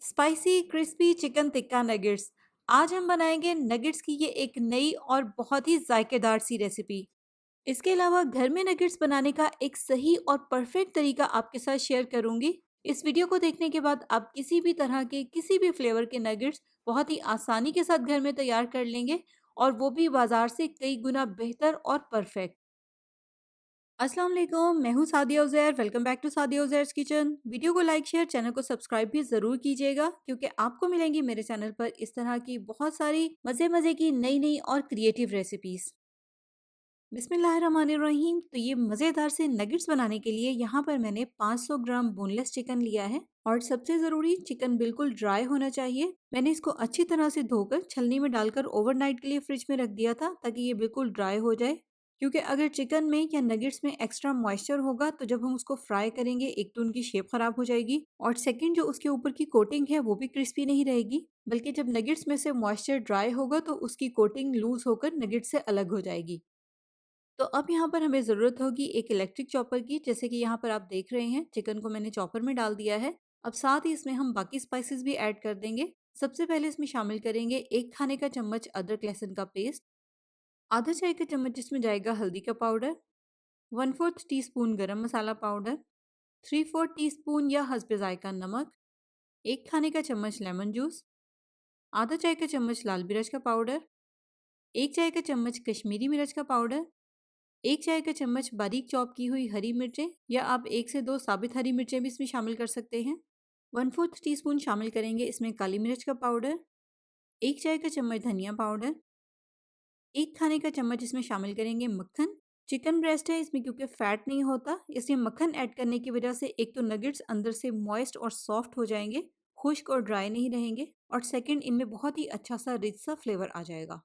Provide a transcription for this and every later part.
Spicy crispy chicken tikka nuggets. आज हम बनाएंगे नगेट्स की ये एक नई और बहुत ही जायकेदार सी रेसिपी। इसके अलावा घर में नगेट्स बनाने का एक सही और परफेक्ट तरीका आपके साथ शेयर करूंगी। इस वीडियो को देखने के बाद आप किसी भी तरह के किसी भी फ्लेवर के नगेट्स बहुत ही आसानी के साथ घर में तैयार कर लेंगे, और वो भी बाजार से कई गुना बेहतर और परफेक्ट। अस्सलाम वालेकुम, मैं हूँ Sadia Uzair. Welcome back to Sadia Uzair's kitchen. Video को लाइक शेयर, चैनल को सब्सक्राइब भी ज़रूर कीजिएगा, क्योंकि आपको मिलेंगी मेरे चैनल पर इस तरह की बहुत सारी मज़े मज़े की नई नई और क्रिएटिव रेसिपीज़। बिस्मिल्लाहिर्रहमानिर्रहीम। तो ये मज़ेदार से नगेट्स बनाने के लिए यहाँ पर मैंने 500 ग्राम बोनलेस चिकन लिया है, और सबसे ज़रूरी चिकन बिल्कुल ड्राई होना चाहिए। मैंने इसको अच्छी तरह से धोकर छलनी में डालकर ओवरनाइट के लिए फ्रिज में रख दिया था, ताकि ये बिल्कुल ड्राई हो जाए। क्योंकि अगर चिकन में या नगेट्स में एक्स्ट्रा मॉइस्चर होगा तो जब हम उसको फ्राई करेंगे, एक तो उनकी शेप खराब हो जाएगी, और सेकंड जो उसके ऊपर की कोटिंग है वो भी क्रिस्पी नहीं रहेगी। बल्कि जब नगेट्स में से मॉइस्चर ड्राई होगा तो उसकी कोटिंग लूज होकर नगेट से अलग हो जाएगी। तो अब यहाँ पर हमें ज़रूरत होगी एक इलेक्ट्रिक चॉपर की। जैसे कि यहाँ पर आप देख रहे हैं, चिकन को मैंने चॉपर में डाल दिया है। अब साथ ही इसमें हम बाकी स्पाइसेस भी ऐड कर देंगे। सबसे पहले इसमें शामिल करेंगे 1 खाने का चम्मच अदरक लहसुन का पेस्ट, आधा चाय का चम्मच इसमें जाएगा हल्दी का पाउडर, 1/4 टीस्पून गरम मसाला पाउडर, 3/4 टीस्पून या हस्बे जायका नमक, 1 खाने का चम्मच लेमन जूस, आधा चाय का चम्मच लाल मिर्च का पाउडर, 1 चाय का चम्मच कश्मीरी मिर्च का पाउडर, 1 चाय का चम्मच बारीक चॉप की हुई हरी मिर्चें, या आप 1 से 2 साबित हरी मिर्चें भी इसमें शामिल कर सकते हैं। 1/4 टीस्पून शामिल करेंगे इसमें काली मिर्च का पाउडर, 1 चाय का चम्मच धनिया पाउडर, 1 खाने का चम्मच इसमें शामिल करेंगे मक्खन। चिकन ब्रेस्ट है इसमें, क्योंकि फैट नहीं होता, इसलिए मक्खन ऐड करने की वजह से एक तो नगेट्स अंदर से मॉइस्ट और सॉफ्ट हो जाएंगे, खुश्क और ड्राई नहीं रहेंगे, और सेकंड इनमें बहुत ही अच्छा सा रिच सा फ्लेवर आ जाएगा।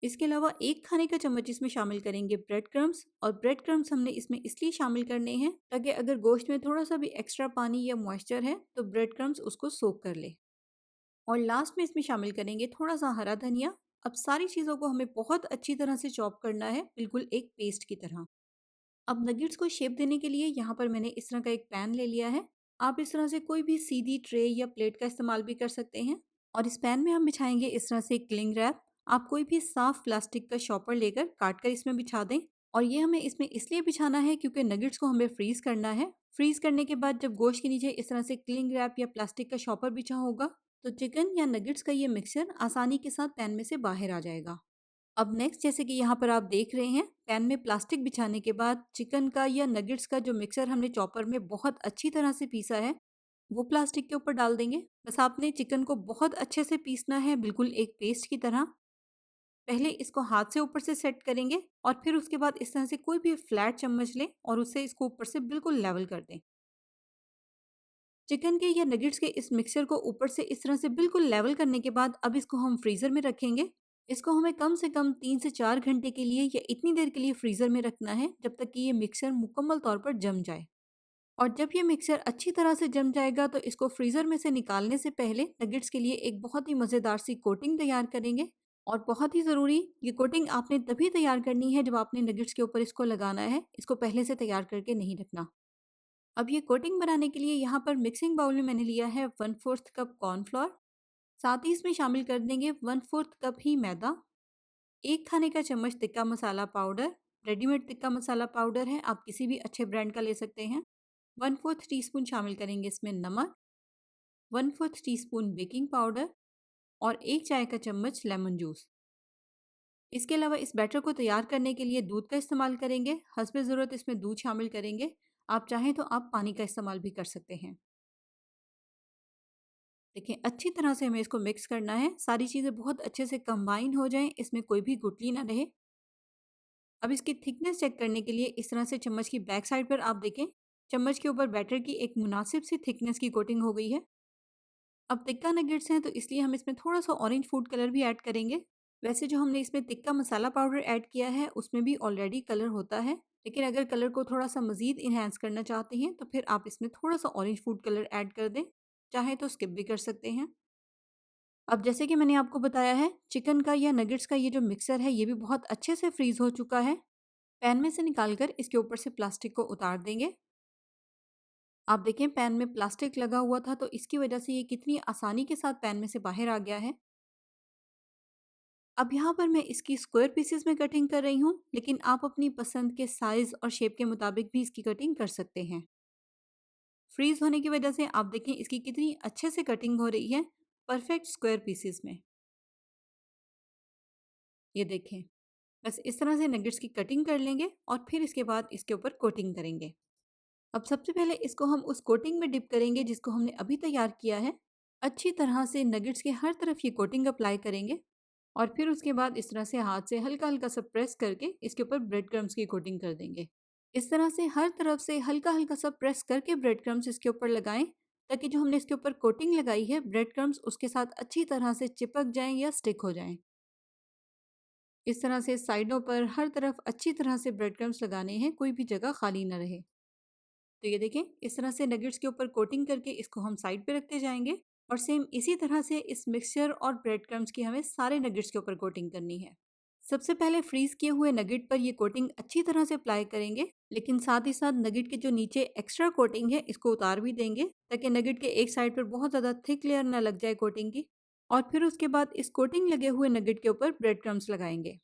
इसके अलावा 1 खाने का चम्मच इसमें शामिल करेंगे ब्रेड क्रम्स, और ब्रेड क्रम्स हमने इसमें इसलिए शामिल करने हैं ताकि अगर गोश्त में थोड़ा सा भी एक्स्ट्रा पानी या मॉइस्चर है तो ब्रेड क्रम्स उसको सोक कर ले। और लास्ट में इसमें शामिल करेंगे थोड़ा सा हरा धनिया। अब सारी चीज़ों को हमें बहुत अच्छी तरह से चॉप करना है, बिल्कुल एक पेस्ट की तरह। अब नगेट्स को शेप देने के लिए यहाँ पर मैंने इस तरह का एक पैन ले लिया है। आप इस तरह से कोई भी सीधी ट्रे या प्लेट का इस्तेमाल भी कर सकते हैं, और इस पैन में हम बिछाएंगे इस तरह से क्लिंग रैप। आप कोई भी साफ प्लास्टिक का शॉपर लेकर काट कर इसमें बिछा दें। और ये हमें इसमें इसलिए बिछाना है क्योंकि नगेट्स को हमें फ्रीज करना है। फ्रीज करने के बाद जब गोश्त के नीचे इस तरह से क्लिंग रैप या प्लास्टिक का शॉपर बिछा होगा, तो चिकन या नगेट्स का ये मिक्सचर आसानी के साथ पैन में से बाहर आ जाएगा। अब नेक्स्ट, जैसे कि यहाँ पर आप देख रहे हैं, पैन में प्लास्टिक बिछाने के बाद चिकन का या नगेट्स का जो मिक्सर हमने चॉपर में बहुत अच्छी तरह से पीसा है, वो प्लास्टिक के ऊपर डाल देंगे। बस आपने चिकन को बहुत अच्छे से पीसना है, बिल्कुल एक पेस्ट की तरह। पहले इसको हाथ से ऊपर से सेट करेंगे, और फिर उसके बाद इस तरह से कोई भी फ्लैट चम्मच लें और उससे इसको ऊपर से बिल्कुल लेवल कर दें। चिकन के या नगेट्स के इस मिक्सचर को ऊपर से इस तरह से बिल्कुल लेवल करने के बाद अब इसको हम फ्रीज़र में रखेंगे। इसको हमें कम से कम 3 से 4 घंटे के लिए या इतनी देर के लिए फ्रीज़र में रखना है, जब तक कि ये मिक्सचर मुकम्मल तौर पर जम जाए। और जब ये मिक्सचर अच्छी तरह से जम जाएगा तो इसको फ्रीज़र में से निकालने से पहले नगेट्स के लिए एक बहुत ही मज़ेदार सी कोटिंग तैयार करेंगे। और बहुत ही ज़रूरी, ये कोटिंग आपने तभी तैयार करनी है जब आपने नगेट्स के ऊपर इसको लगाना है, इसको पहले से तैयार करके नहीं रखना। अब ये कोटिंग बनाने के लिए यहाँ पर मिक्सिंग बाउल में मैंने लिया है 1/4 कप कॉर्नफ्लोर। साथ ही इसमें शामिल कर देंगे 1/4 कप ही मैदा, 1 खाने का चम्मच तिक्का मसाला पाउडर। रेडीमेड तिक्का मसाला पाउडर है, आप किसी भी अच्छे ब्रांड का ले सकते हैं। 1/4 टीस्पून शामिल करेंगे इसमें नमक, 1/4 टीस्पून बेकिंग पाउडर, और 1 चाय का चम्मच लेमन जूस। इसके अलावा इस बैटर को तैयार करने के लिए दूध का इस्तेमाल करेंगे। हस्बे ज़रूरत इसमें दूध शामिल करेंगे। आप चाहें तो आप पानी का इस्तेमाल भी कर सकते हैं। देखिए, अच्छी तरह से हमें इसको मिक्स करना है, सारी चीज़ें बहुत अच्छे से कंबाइन हो जाएँ, इसमें कोई भी गुठली ना रहे। अब इसकी थिकनेस चेक करने के लिए इस तरह से चम्मच की बैक साइड पर आप देखें, चम्मच के ऊपर बैटर की एक मुनासिब सी थिकनेस की कोटिंग हो गई है। अब टिक्का नगेट्स हैं तो इसलिए हम इसमें थोड़ा-सा ऑरेंज फूड कलर भी ऐड करेंगे। वैसे जो हमने इसमें टिक्का मसाला पाउडर ऐड किया है उसमें भी ऑलरेडी कलर होता है, लेकिन अगर कलर को थोड़ा-सा मज़ीद एनहांस करना चाहते हैं तो फिर आप इसमें थोड़ा-सा ऑरेंज फूड कलर ऐड कर दें, चाहे तो स्किप भी कर सकते हैं। अब जैसे कि मैंने आपको बताया है, चिकन का या नगेट्स का ये जो मिक्सर है ये भी बहुत अच्छे से फ्रीज़ हो चुका है। पैन में से निकाल कर इसके ऊपर से प्लास्टिक को उतार देंगे। आप देखें पैन में प्लास्टिक लगा हुआ था तो इसकी वजह से ये कितनी आसानी के साथ पैन में से बाहर आ गया है। अब यहाँ पर मैं इसकी स्क्वायर पीसेस में कटिंग कर रही हूँ, लेकिन आप अपनी पसंद के साइज और शेप के मुताबिक भी इसकी कटिंग कर सकते हैं। फ्रीज होने की वजह से आप देखें इसकी कितनी अच्छे से कटिंग हो रही है, परफेक्ट स्क्वायर पीसेस में। ये देखें, बस इस तरह से नगेट्स की कटिंग कर लेंगे और फिर इसके बाद इसके ऊपर कोटिंग करेंगे। अब सबसे पहले इसको हम उस कोटिंग में डिप करेंगे जिसको हमने अभी तैयार किया है। अच्छी तरह से नगेट्स के हर तरफ ये कोटिंग अप्लाई करेंगे और फिर उसके बाद इस तरह से हाथ से हल्का हल्का सा प्रेस करके इसके ऊपर ब्रेड क्रम्स की कोटिंग कर देंगे। इस तरह से हर तरफ से हल्का हल्का सा प्रेस करके ब्रेड क्रम्स इसके ऊपर लगाएं, ताकि जो हमने इसके ऊपर कोटिंग लगाई है ब्रेड क्रम्स उसके साथ अच्छी तरह से चिपक जाएं या स्टिक हो जाएं। इस तरह से साइडों पर हर तरफ अच्छी तरह से ब्रेड क्रम्स लगाने हैं, कोई भी जगह खाली ना रहे। तो ये देखें, इस तरह से नगेट्स के ऊपर कोटिंग करके इसको हम साइड पे रखते जाएंगे और सेम इसी तरह से इस मिक्सचर और ब्रेड क्रम्स की हमें सारे नगेट्स के ऊपर कोटिंग करनी है। सबसे पहले फ्रीज किए हुए नगेट पर ये कोटिंग अच्छी तरह से अप्लाई करेंगे, लेकिन साथ ही साथ नगेट के जो नीचे एक्स्ट्रा कोटिंग है इसको उतार भी देंगे, ताकि नगेट के एक साइड पर बहुत ज़्यादा थिक लेयर ना लग जाए कोटिंग की। और फिर उसके बाद इस कोटिंग लगे हुए नगेट के ऊपर ब्रेड क्रम्स लगाएंगे।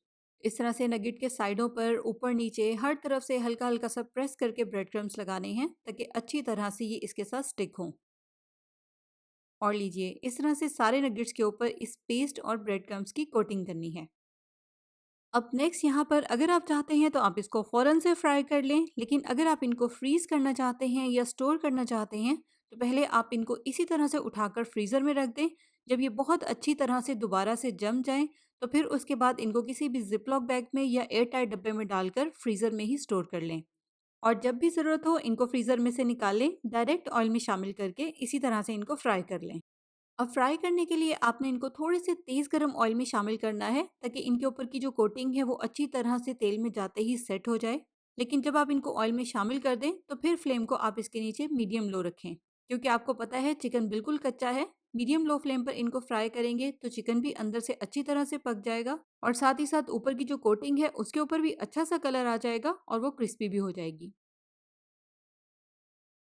इस तरह से नगेट के साइडों पर ऊपर नीचे हर तरफ से हल्का हल्का सा प्रेस करके ब्रेड क्रम्स लगाने हैं, ताकि अच्छी तरह से ये इसके साथ स्टिक हों। और लीजिए, इस तरह से सारे नगेट्स के ऊपर इस पेस्ट और ब्रेड क्रम्स की कोटिंग करनी है। अब नेक्स्ट यहाँ पर अगर आप चाहते हैं तो आप इसको फ़ौरन से फ्राई कर लें, लेकिन अगर आप इनको फ्रीज़ करना चाहते हैं या स्टोर करना चाहते हैं तो पहले आप इनको इसी तरह से उठाकर फ्रीज़र में रख दें। जब ये बहुत अच्छी तरह से दोबारा से जम जाएं तो फिर उसके बाद इनको किसी भी ज़िप-लॉक बैग में या एयर टाइट डब्बे में डालकर फ्रीज़र में ही स्टोर कर लें। और जब भी ज़रूरत हो इनको फ्रीज़र में से निकाल लें, डायरेक्ट ऑयल में शामिल करके इसी तरह से इनको फ्राई कर लें। अब फ्राई करने के लिए आपने इनको थोड़े से तेज़ गरम ऑयल में शामिल करना है, ताकि इनके ऊपर की जो कोटिंग है वो अच्छी तरह से तेल में जाते ही सेट हो जाए। लेकिन जब आप इनको ऑयल में शामिल कर दें तो फिर फ्लेम को आप इसके नीचे मीडियम लो रखें, क्योंकि आपको पता है चिकन बिल्कुल कच्चा है। मीडियम लो फ्लेम पर इनको फ्राई करेंगे तो चिकन भी अंदर से अच्छी तरह से पक जाएगा और साथ ही साथ ऊपर की जो कोटिंग है उसके ऊपर भी अच्छा सा कलर आ जाएगा और वो क्रिस्पी भी हो जाएगी।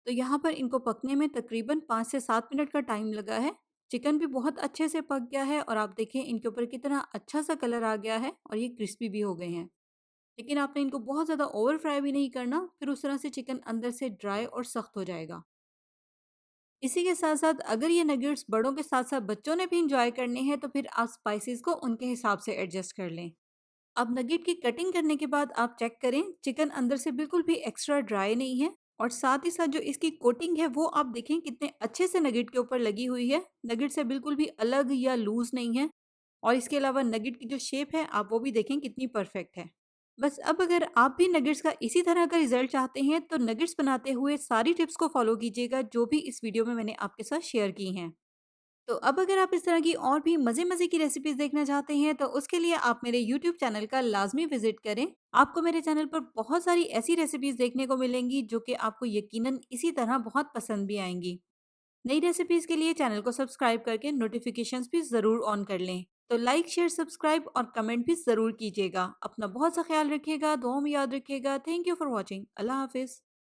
तो यहाँ पर इनको पकने में तकरीबन 5 से 7 मिनट का टाइम लगा है। चिकन भी बहुत अच्छे से पक गया है और आप देखें इनके ऊपर कितना अच्छा सा कलर आ गया है और ये क्रिस्पी भी हो गए हैं। लेकिन आपने इनको बहुत ज़्यादा ओवर फ्राई भी नहीं करना, फिर उस तरह से चिकन अंदर से ड्राई और सख्त हो जाएगा। इसी के साथ साथ अगर ये नगेट्स बड़ों के साथ साथ बच्चों ने भी इंजॉय करने हैं तो फिर आप स्पाइसेस को उनके हिसाब से एडजस्ट कर लें। अब नगेट की कटिंग करने के बाद आप चेक करें चिकन अंदर से बिल्कुल भी एक्स्ट्रा ड्राई नहीं है और साथ ही साथ जो इसकी कोटिंग है वो आप देखें कितने अच्छे से नगेट के ऊपर लगी हुई है। नगेट से बिल्कुल भी अलग या लूज नहीं है और इसके अलावा नगेट की जो शेप है आप वो भी देखें कितनी परफेक्ट है। बस अब अगर आप भी नगेट्स का इसी तरह का रिजल्ट चाहते हैं तो नगेट्स बनाते हुए सारी टिप्स को फॉलो कीजिएगा जो भी इस वीडियो में मैंने आपके साथ शेयर की हैं। तो अब अगर आप इस तरह की और भी मज़े-मज़े की रेसिपीज़ देखना चाहते हैं तो उसके लिए आप मेरे यूट्यूब चैनल का लाज़मी विज़िट करें। आपको मेरे चैनल पर बहुत सारी ऐसी रेसिपीज़ देखने को मिलेंगी जो कि आपको यकीनन इसी तरह बहुत पसंद भी आएँगी। नई रेसिपीज़ के लिए चैनल को सब्सक्राइब करके नोटिफ़िकेशंस भी ज़रूर ऑन कर लें। तो लाइक, शेयर, सब्सक्राइब और कमेंट भी ज़रूर कीजिएगा। अपना बहुत सा ख़्याल रखिएगा, दुआओं में याद रखिएगा। Thank you for watching. अल्लाह हाफ़िज़।